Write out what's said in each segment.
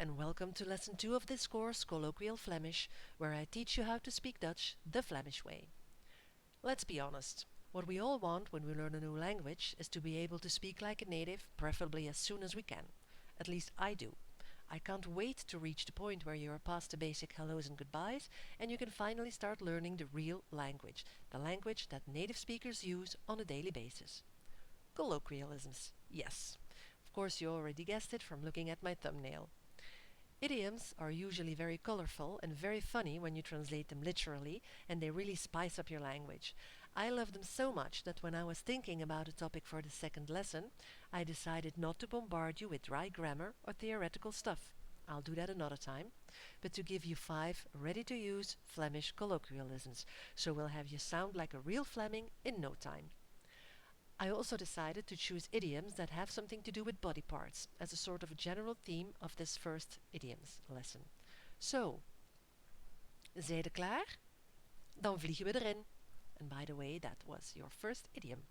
and welcome to lesson 2 of this course, Colloquial Flemish, where I teach you how to speak Dutch the Flemish way. Let's be honest, what we all want when we learn a new language is to be able to speak like a native, preferably as soon as we can. At least I do. I can't wait to reach the point where you are past the basic hellos and goodbyes and you can finally start learning the real language, the language that native speakers use on a daily basis. Colloquialisms, yes. Of course, you already guessed it from looking at my thumbnail. Idioms are usually very colorful and very funny when you translate them literally, and they really spice up your language. I love them so much that when I was thinking about a topic for the second lesson, I decided not to bombard you with dry grammar or theoretical stuff. I'll do that another time, but to give you 5 ready-to-use Flemish colloquialisms, so we'll have you sound like a real Fleming in no time. I also decided to choose idioms that have something to do with body parts as a sort of general theme of this first idioms lesson. So, zijde klaar? Dan vliegen we erin. And by the way, that was your first idiom.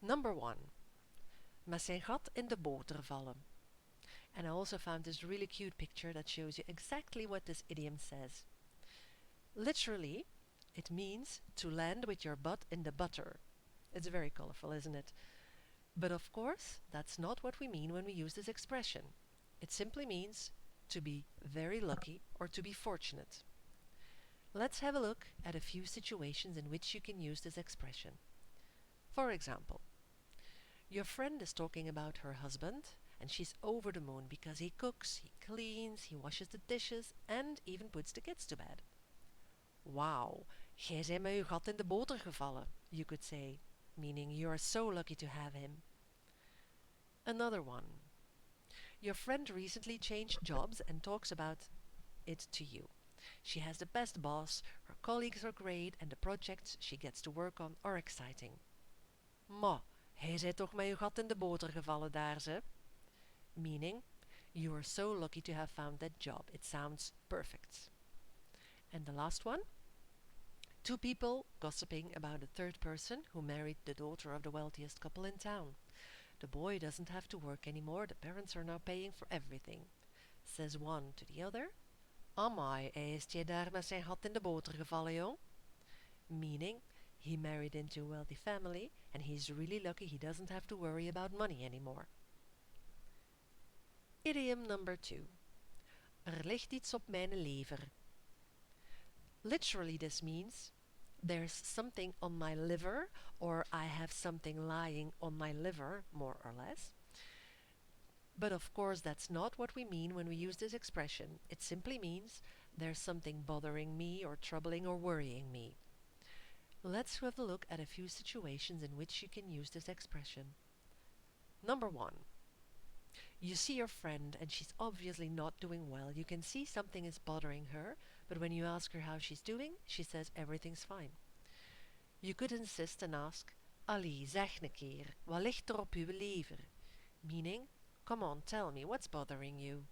Number 1. Met zijn gat in de boter vallen. And I also found this really cute picture that shows you exactly what this idiom says. Literally, it means to land with your butt in the butter. It's very colorful, isn't it? But of course, that's not what we mean when we use this expression. It simply means to be very lucky or to be fortunate. Let's have a look at a few situations in which you can use this expression. For example, your friend is talking about her husband and she's over the moon because he cooks, he cleans, he washes the dishes and even puts the kids to bed. Wow, jij bent met je gat in de boter gevallen, you could say, meaning you are so lucky to have him. Another one. Your friend recently changed jobs and talks about it to you. She has the best boss, her colleagues are great and the projects she gets to work on are exciting. Maar, hij zei toch met je gat in de boter gevallen daar, ze? Meaning, you are so lucky to have found that job. It sounds perfect. And the last one. 2 people gossiping about a third person who married the daughter of the wealthiest couple in town. The boy doesn't have to work anymore, the parents are now paying for everything. Says one to the other, Amai, is jij daar met zijn gat in de boter gevallen, jong? Meaning, he married into a wealthy family and he's really lucky he doesn't have to worry about money anymore. Idiom number 2. Er ligt iets op mijn lever. Literally this means there's something on my liver or I have something lying on my liver, more or less. But of course that's not what we mean when we use this expression. It simply means there's something bothering me or troubling or worrying me. Let's have a look at a few situations in which you can use this expression. Number 1. You see your friend and she's obviously not doing well. You can see something is bothering her, but when you ask her how she's doing, she says everything's fine. You could insist and ask, Allee, zeg een keer, wat ligt er op uw lever? Meaning, come on, tell me, what's bothering you?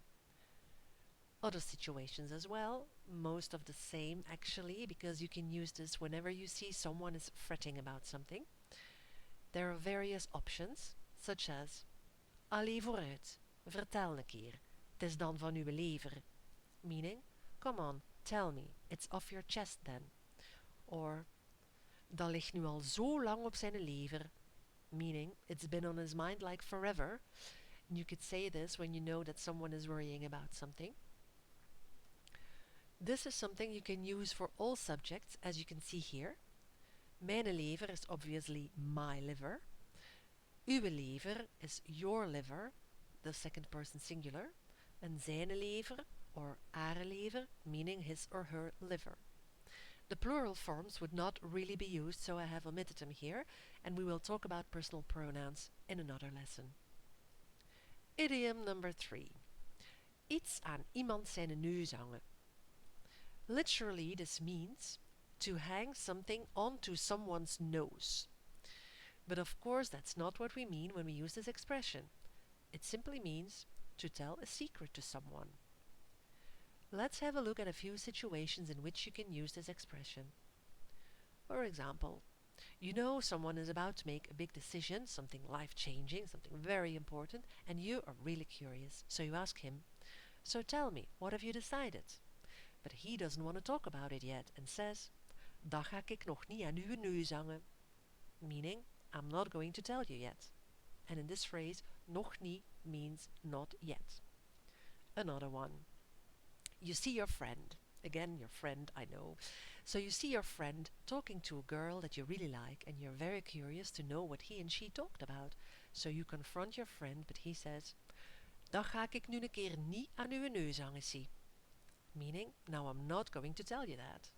Other situations as well, most of the same actually, because you can use this whenever you see someone is fretting about something. There are various options, such as, Allee vooruit, vertel een keer, het is dan van uw lever. Meaning, come on, tell me, it's off your chest then. Or, dat ligt nu al zo lang op zijn lever. Meaning, it's been on his mind like forever. And you could say this when you know that someone is worrying about something. This is something you can use for all subjects, as you can see here. Mijn lever is obviously my liver. Uw lever is your liver, the second person singular, and zijn lever, or haar lever, meaning his or her liver. The plural forms would not really be used, so I have omitted them here, and we will talk about personal pronouns in another lesson. Idiom number 3. Iets aan iemand zijn neus hangen. Literally, this means to hang something onto someone's nose. But of course, that's not what we mean when we use this expression. It simply means to tell a secret to someone. Let's have a look at a few situations in which you can use this expression. For example, you know someone is about to make a big decision, something life-changing, something very important, and you are really curious. So you ask him, So tell me, what have you decided? But he doesn't want to talk about it yet and says, "Dan ga ik nog niet aan uw neus hangen." Meaning, I'm not going to tell you yet. And in this phrase, nog niet means not yet. Another one. You see your friend. Again, your friend, I know. So you see your friend talking to a girl that you really like, and you're very curious to know what he and she talked about. So you confront your friend, but he says, "Dan ga ik nu een keer niet aan uw neus hangen, zie." Meaning, now I'm not going to tell you that.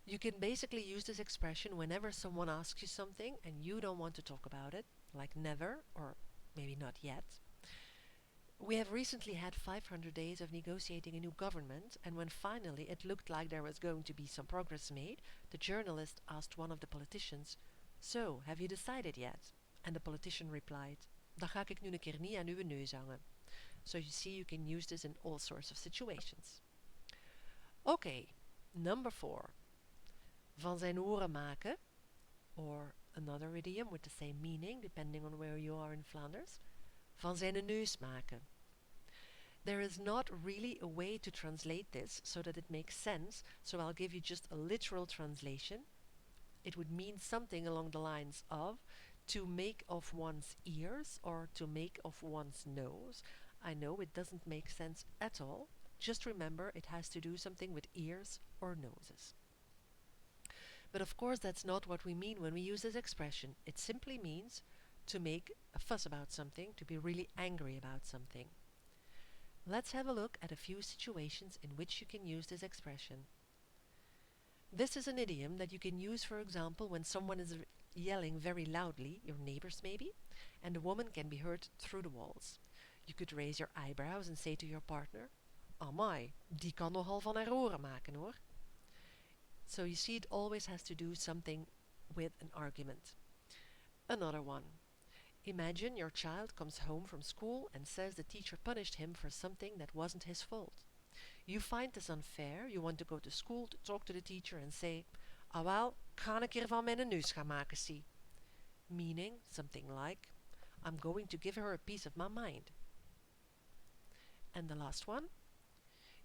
You can basically use this expression whenever someone asks you something and you don't want to talk about it, like never or maybe not yet. We have recently had 500 days of negotiating a new government, and when finally it looked like there was going to be some progress made, the journalist asked one of the politicians, "So, have you decided yet?" And the politician replied, "Dan ga ik nu een keer niet aan uw neus hangen." So you see, you can use this in all sorts of situations. Okay, number 4. Van zijn oren maken, or another idiom with the same meaning depending on where you are in Flanders. Van zijn neus maken. There is not really a way to translate this so that it makes sense, so I'll give you just a literal translation. It would mean something along the lines of to make of one's ears or to make of one's nose. I know it doesn't make sense at all. Just remember it has to do something with ears or noses. But of course that's not what we mean when we use this expression. It simply means to make a fuss about something, to be really angry about something. Let's have a look at a few situations in which you can use this expression. This is an idiom that you can use, for example, when someone is yelling very loudly, your neighbors maybe, and the woman can be heard through the walls. You could raise your eyebrows and say to your partner, "Amai, die kan nogal van haar oren maken hoor." So you see, it always has to do something with an argument. Another one. Imagine your child comes home from school and says the teacher punished him for something that wasn't his fault. You find this unfair, you want to go to school to talk to the teacher and say, "Ah wel, ga een keer van mijn neus gaan maken, zie." Meaning something like, I'm going to give her a piece of my mind. And the last one.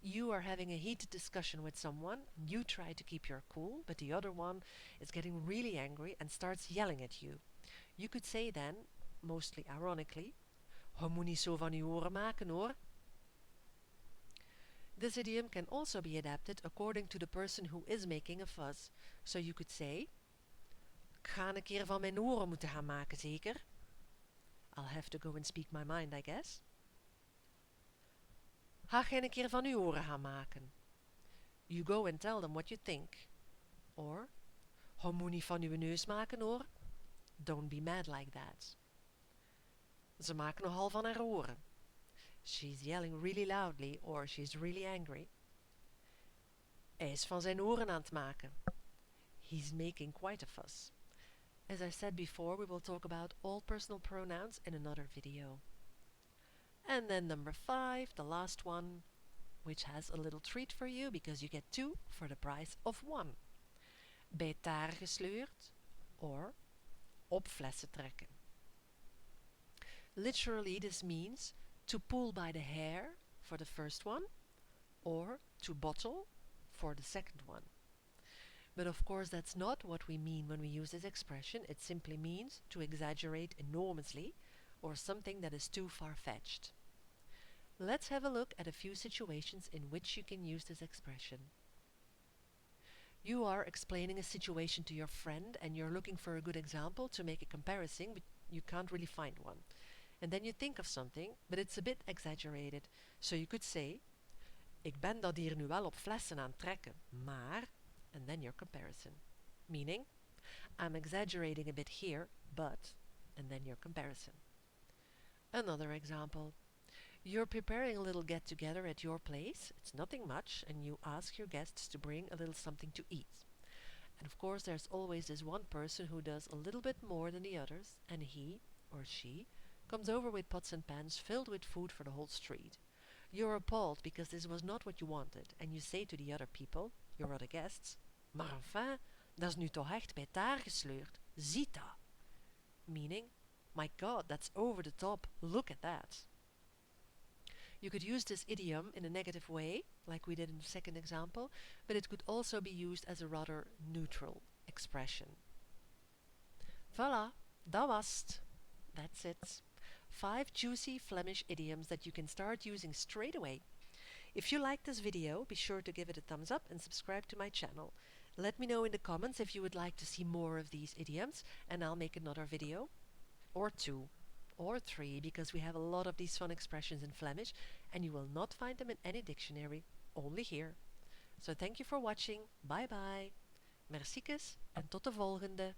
You are having a heated discussion with someone, and you try to keep your cool, but the other one is getting really angry and starts yelling at you. You could say then, mostly ironically, "Je moet niet zo van uw oren maken hoor." This idiom can also be adapted according to the person who is making a fuss. So you could say, "Ik ga een keer van mijn oren moeten gaan maken, zeker?" I'll have to go and speak my mind, I guess. Ga jij een keer van uw oren gaan maken. You go and tell them what you think. Or, "Je moet niet van uw neus maken hoor." Don't be mad like that. Ze maakt nogal van haar oren. She's yelling really loudly or she's really angry. Hij is van zijn oren aan het maken. He's making quite a fuss. As I said before, we will talk about all personal pronouns in another video. And then number 5, the last one, which has a little treat for you because you get 2 for the price of 1. Bij taar gesleurd or op flessen trekken. Literally this means to pull by the hair for the first one or to bottle for the second one. But of course that's not what we mean when we use this expression. It simply means to exaggerate enormously or something that is too far-fetched. Let's have a look at a few situations in which you can use this expression. You are explaining a situation to your friend and you're looking for a good example to make a comparison, but you can't really find one. And then you think of something, but it's a bit exaggerated. So you could say, "Ik ben dat hier nu wel op flessen aan het trekken, maar..." And then your comparison. Meaning, I'm exaggerating a bit here, but... And then your comparison. Another example. You're preparing a little get-together at your place. It's nothing much, and you ask your guests to bring a little something to eat. And of course there's always this one person who does a little bit more than the others, and he, or she, comes over with pots and pans filled with food for the whole street. You're appalled because this was not what you wanted, and you say to the other people, your other guests, "Maar enfin, dat is nu toch echt bij taar gesleurd. Ziet dat." Meaning, "My God, that's over the top. Look at that." You could use this idiom in a negative way, like we did in the second example, but it could also be used as a rather neutral expression. Voilà, dat was het. That's it. 5 juicy Flemish idioms that you can start using straight away. If you liked this video, be sure to give it a thumbs up and subscribe to my channel. Let me know in the comments if you would like to see more of these idioms, and I'll make another video. Or 2. Or 3, because we have a lot of these fun expressions in Flemish, and you will not find them in any dictionary, only here. So thank you for watching. Bye bye. Merciekes en tot de volgende.